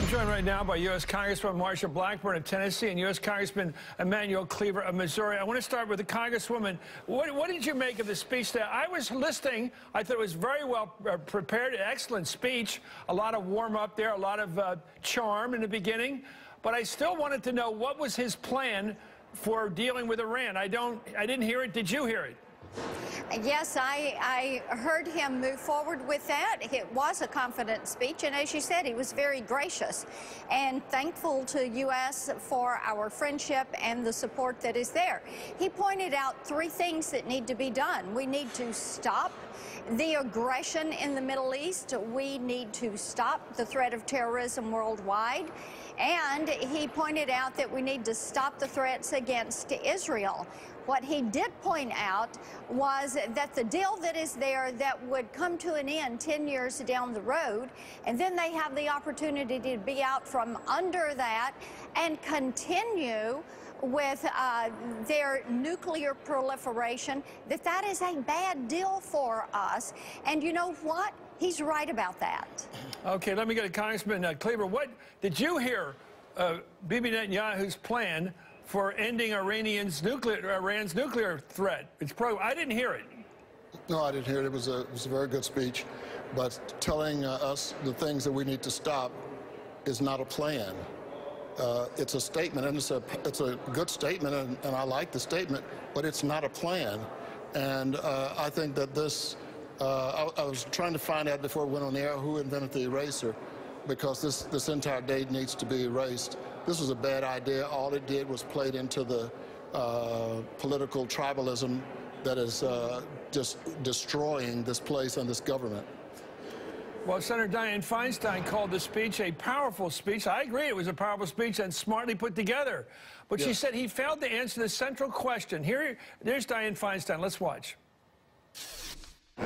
I'm joined right now by U.S. Congressman Marsha Blackburn of Tennessee and U.S. Congressman Emanuel Cleaver of Missouri. I want to start with the Congresswoman. What did you make of the speech there? I was listening. I thought it was very well prepared, an excellent speech, a lot of warm-up there, a lot of charm in the beginning. But I still wanted to know what was his plan for dealing with Iran. I didn't hear it. Did you hear it? Yes, I heard him move forward with that. It was a confident speech, and as you said, he was very gracious and thankful to U.S. for our friendship and the support that is there. He pointed out three things that need to be done. We need to stop the aggression in the Middle East. We need to stop the threat of terrorism worldwide. And he pointed out that we need to stop the threats against Israel. What he did point out was that the deal that is there that would come to an end 10 years down the road, and then they have the opportunity to be out from under that and continue with their nuclear proliferation, that is a bad deal for us. And you know what? He's right about that. Okay, let me get to Congressman Cleaver. What did you hear Bibi Netanyahu's plan for ending Iran's nuclear threat? I didn't hear it. No, I didn't hear it. It was a very good speech, but telling us the things that we need to stop is not a plan. It's a statement, and it's a good statement, and I like the statement, but it's not a plan. And I think that this. I was trying to find out before we went on the air who invented the eraser, because this entire day needs to be erased. This was a bad idea. All it did was played into the political tribalism that is just destroying this place and this government. Well, Senator Dianne Feinstein called the speech a powerful speech. I agree it was a powerful speech and smartly put together. But she said he failed to answer the central question. There's Dianne Feinstein. Let's watch.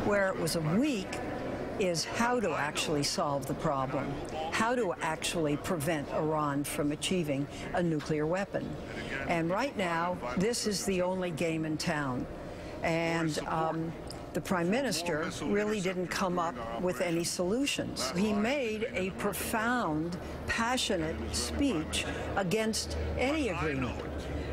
Where it was weak is how to actually solve the problem, how to actually prevent Iran from achieving a nuclear weapon. And right now, this is the only game in town. And the Prime Minister really didn't come up with any solutions. He made a profound, passionate speech against any agreement.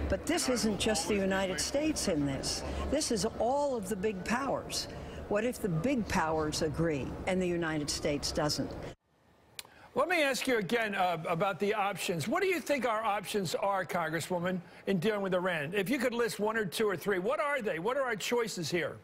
But this isn't just the United States in this. This is all of the big powers. What if the big powers agree and the United States doesn't? Let me ask you again about the options. What do you think our options are, Congresswoman, in dealing with Iran? If you could list one or two or three, what are they? What are our choices here?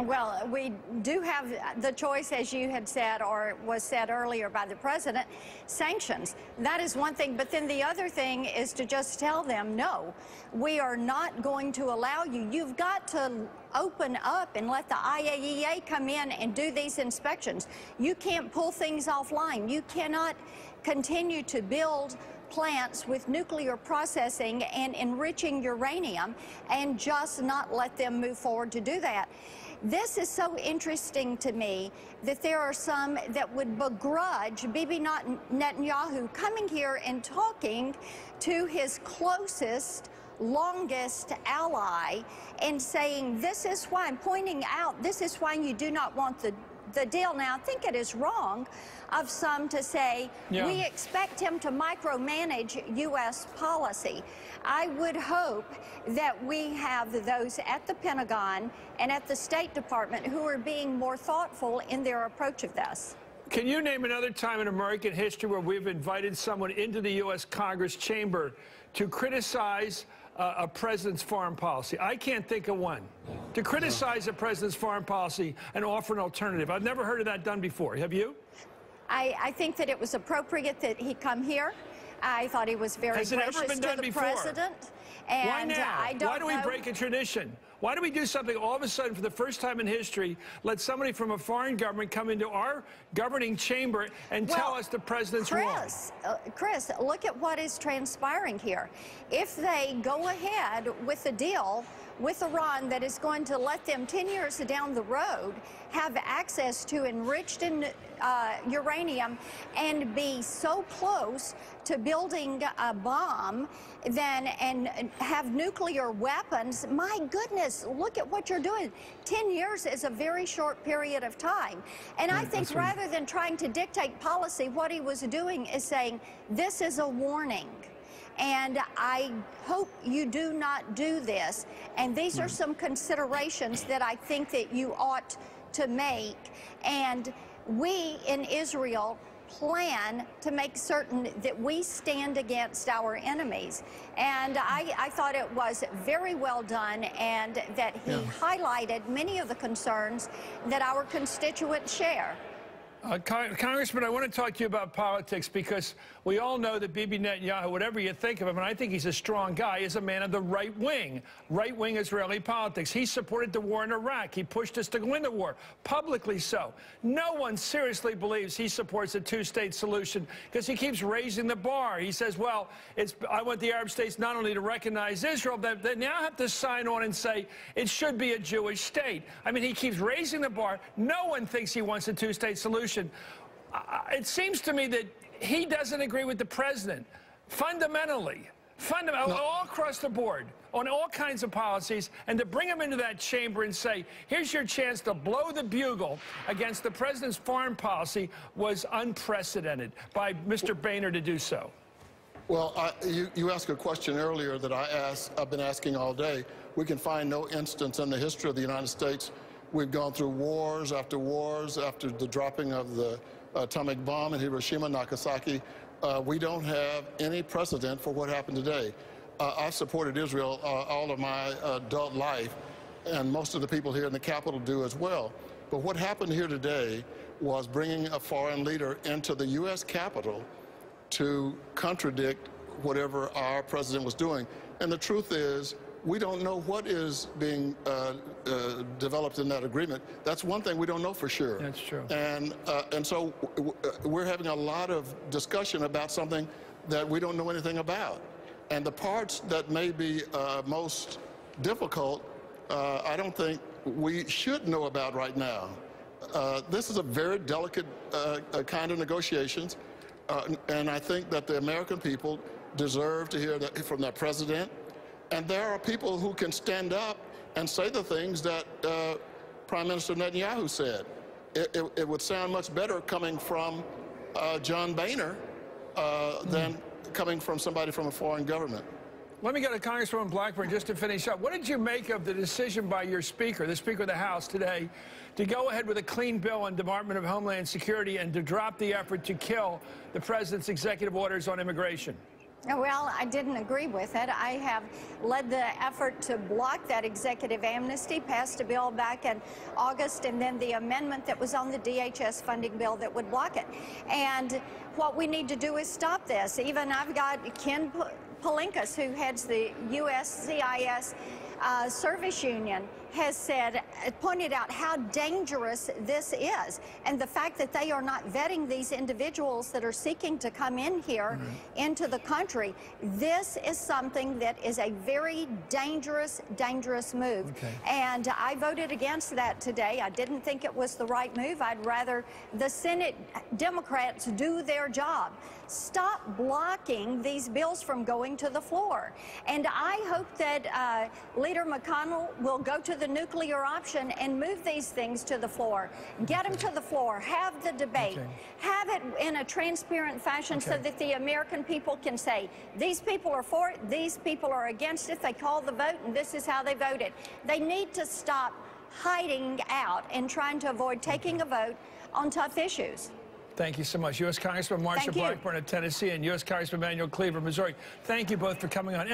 Well, we do have the choice, as you had said, or was said earlier by the president, sanctions. That is one thing. But then the other thing is to just tell them, no, we are not going to allow you. You've got to open up and let the IAEA come in and do these inspections. You can't pull things offline. You cannot continue to build plants with nuclear processing and enriching uranium and just not let them move forward to do that. This is so interesting to me that there are some that would begrudge Bibi Netanyahu coming here and talking to his closest, longest ally and saying, this is why, I'm pointing out, this is why you do not want the deal. Now, I think it is wrong of some to say, we expect him to micromanage U.S. policy. I would hope that we have those at the Pentagon and at the State Department who are being more thoughtful in their approach of this. Can you name another time in American history where we've invited someone into the U.S. Congress chamber to criticize a president's foreign policy? I can't think of one. To criticize a president's foreign policy and offer an alternative. I've never heard of that done before. Have you? I think that it was appropriate that he come here. I thought he was very gracious to the president. And why now? Why do we break a tradition? Why do we do something all of a sudden for the first time in history, let somebody from a foreign government come into our governing chamber and tell us the president's wrong? Chris, look at what is transpiring here. If they go ahead with a deal with Iran that is going to let them 10 years down the road have access to enriched uranium and be so close to building a bomb and have nuclear weapons, my goodness, this. Look at what you're doing. 10 years is a very short period of time. And I think rather than trying to dictate policy, what he was doing is saying, this is a warning. And I hope you do not do this. And these are some considerations that I think that you ought to make. And we in Israel plan to make certain that we stand against our enemies. And I thought it was very well done, and that he highlighted many of the concerns that our constituents share. Congressman, I want to talk to you about politics, because we all know that Bibi Netanyahu, whatever you think of him, and I think he's a strong guy, is a man of the right-wing Israeli politics. He supported the war in Iraq. He pushed us to go into war, publicly so. No one seriously believes he supports a two-state solution, because he keeps raising the bar. He says, well, I want the Arab states not only to recognize Israel, but they now have to sign on and say it should be a Jewish state. I mean, he keeps raising the bar. No one thinks he wants a two-state solution. It seems to me that he doesn't agree with the president fundamentally, all across the board, on all kinds of policies, and to bring him into that chamber and say, here's your chance to blow the bugle against the president's foreign policy was unprecedented by Mr. Boehner to do so. Well, you asked a question earlier that I've been asking all day. We can find no instance in the history of the United States. We've gone through wars after the dropping of the atomic bomb in Hiroshima and Nagasaki. We don't have any precedent for what happened today. I've supported Israel all of my adult life, and most of the people here in the Capitol do as well. But what happened here today was bringing a foreign leader into the U.S. Capitol to contradict whatever our president was doing. And the truth is, we don't know what is being developed in that agreement. That's one thing we don't know for sure. That's true. And so we're having a lot of discussion about something that we don't know anything about. And the parts that may be most difficult, I don't think we should know about right now. This is a very delicate kind of negotiations, and I think that the American people deserve to hear that from their president. And there are people who can stand up and say the things that Prime Minister Netanyahu said. It would sound much better coming from John Boehner than coming from somebody from a foreign government. Let me go to Congresswoman Blackburn just to finish up. What did you make of the decision by your speaker, the Speaker of the House today, to go ahead with a clean bill on Department of Homeland Security and to drop the effort to kill the president's executive orders on immigration? Well, I didn't agree with it. I have led the effort to block that executive amnesty, passed a bill back in August, and then the amendment that was on the DHS funding bill that would block it. And what we need to do is stop this. Even I've got Ken Palinkas, who heads the USCIS Service Union, has said, pointed out how dangerous this is, and the fact that they are not vetting these individuals that are seeking to come in here into the country. This is something that is a very dangerous move. And I voted against that today. I didn't think it was the right move. I'd rather the Senate Democrats do their job. Stop blocking these bills from going to the floor. And I hope that Leader McConnell will go to the nuclear option and move these things to the floor. Get them to the floor. Have the debate. Have it in a transparent fashion so that the American people can say, these people are for it, these people are against it, they called the vote, and this is how they voted. They need to stop hiding out and trying to avoid taking a vote on tough issues. Thank you so much. U.S. Congressman Marsha Blackburn of Tennessee and U.S. Congressman Emanuel Cleaver of Missouri. Thank you both for coming on.